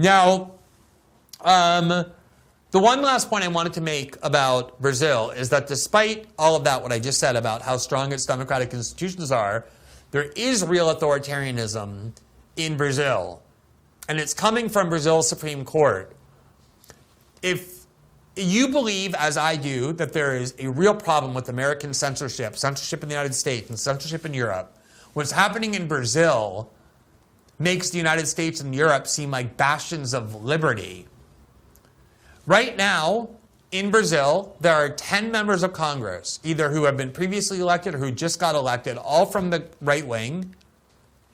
Now, the one last point I wanted to make about Brazil is that despite all of that, what I just said about how strong its democratic institutions are, there is real authoritarianism in Brazil. And it's coming from Brazil's Supreme Court. If you believe, as I do, that there is a real problem with American censorship in the United States and censorship in Europe, what's happening in Brazil makes the United States and Europe seem like bastions of liberty. Right now, in Brazil, there are 10 members of Congress, either who have been previously elected or who just got elected, all from the right wing,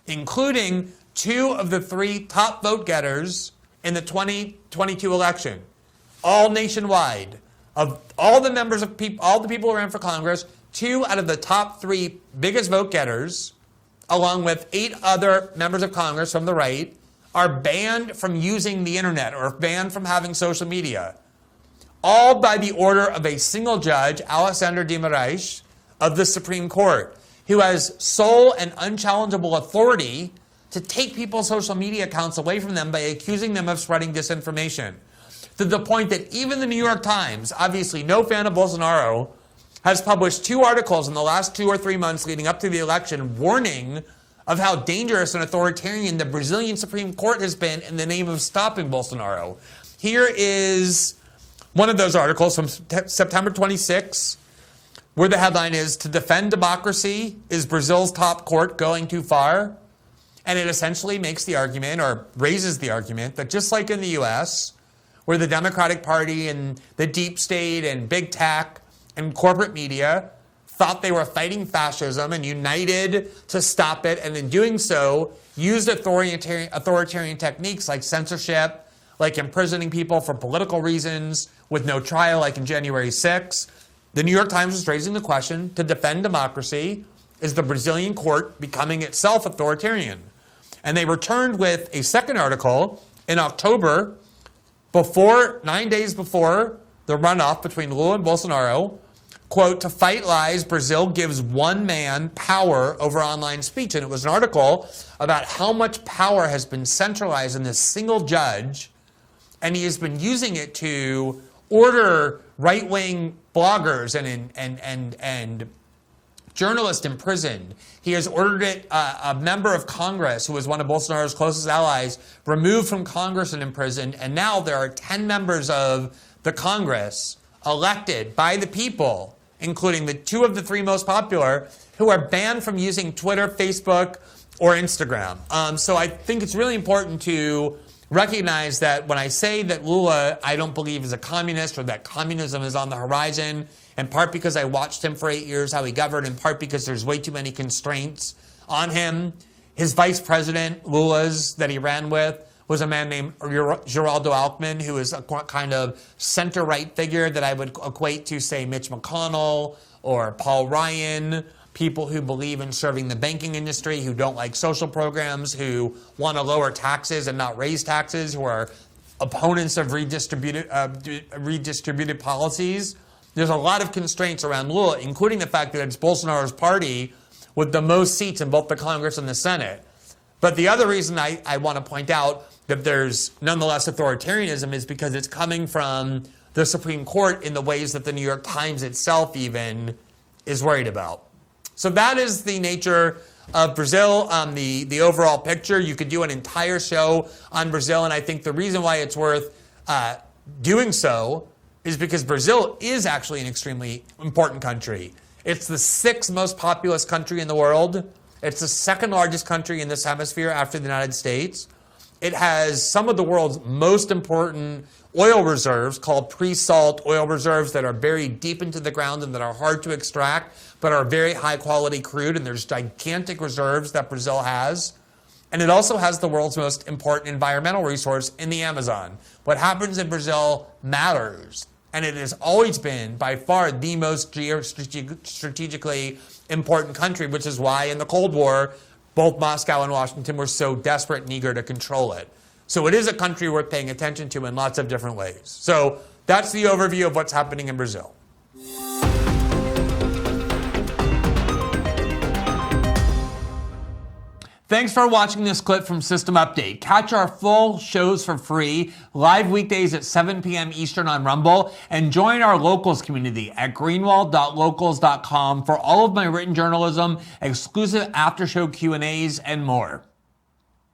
including 2 of the 3 top vote getters in the 2022 election, all nationwide. Of all the members of all the people who ran for Congress, 2 out of the top 3 biggest vote getters, along with 8 other members of Congress from the right, are banned from using the internet or banned from having social media. All by the order of a single judge, Alexandre de Moraes, of the Supreme Court, who has sole and unchallengeable authority to take people's social media accounts away from them by accusing them of spreading disinformation. To the point that even the New York Times, obviously no fan of Bolsonaro, has published 2 articles in the last 2 or 3 months leading up to the election warning of how dangerous and authoritarian the Brazilian Supreme Court has been in the name of stopping Bolsonaro. Here is one of those articles from September 26, where the headline is, "To defend democracy, is Brazil's top court going too far?" And it essentially makes the argument, or raises the argument, that just like in the US, where the Democratic Party and the deep state and big tech and corporate media thought they were fighting fascism and united to stop it, and in doing so, used authoritarian techniques like censorship, like imprisoning people for political reasons with no trial, like in January 6th. The New York Times is raising the question, to defend democracy, is the Brazilian court becoming itself authoritarian? And they returned with a second article in October, 9 days before the runoff between Lula and Bolsonaro, quote, "To fight lies, Brazil gives one man power over online speech." And it was an article about how much power has been centralized in this single judge, and he has been using it to order right-wing bloggers and journalists imprisoned. He has ordered it, a member of Congress, who was one of Bolsonaro's closest allies, removed from Congress and imprisoned. And now there are 10 members of the Congress elected by the people, including the 2 of the 3 most popular, who are banned from using Twitter, Facebook, or Instagram. So I think it's really important to recognize that when I say that Lula, I don't believe is a communist or that communism is on the horizon, in part because I watched him for 8 years, how he governed, in part because there's way too many constraints on him. His vice president, Lula's, that he ran with, was a man named Geraldo Alckmin, who is a kind of center-right figure that I would equate to, say, Mitch McConnell or Paul Ryan, people who believe in serving the banking industry, who don't like social programs, who want to lower taxes and not raise taxes, who are opponents of redistributed policies. There's a lot of constraints around Lula, including the fact that it's Bolsonaro's party with the most seats in both the Congress and the Senate. But the other reason I want to point out that there's nonetheless authoritarianism is because it's coming from the Supreme Court in the ways that the New York Times itself even is worried about. So that is the nature of Brazil, the overall picture. You could do an entire show on Brazil, and I think the reason why it's worth doing so is because Brazil is actually an extremely important country. It's the 6th most populous country in the world. It's the 2nd largest country in this hemisphere after the United States. It has some of the world's most important oil reserves called pre-salt oil reserves that are buried deep into the ground and that are hard to extract, but are very high quality crude. And there's gigantic reserves that Brazil has. And it also has the world's most important environmental resource in the Amazon. What happens in Brazil matters. And it has always been, by far, the most strategically important country, which is why in the Cold War, both Moscow and Washington were so desperate and eager to control it. So it is a country worth paying attention to in lots of different ways. So that's the overview of what's happening in Brazil. Thanks for watching this clip from System Update. Catch our full shows for free, live weekdays at 7 p.m. Eastern on Rumble, and join our locals community at greenwald.locals.com for all of my written journalism, exclusive after-show Q&As, and more.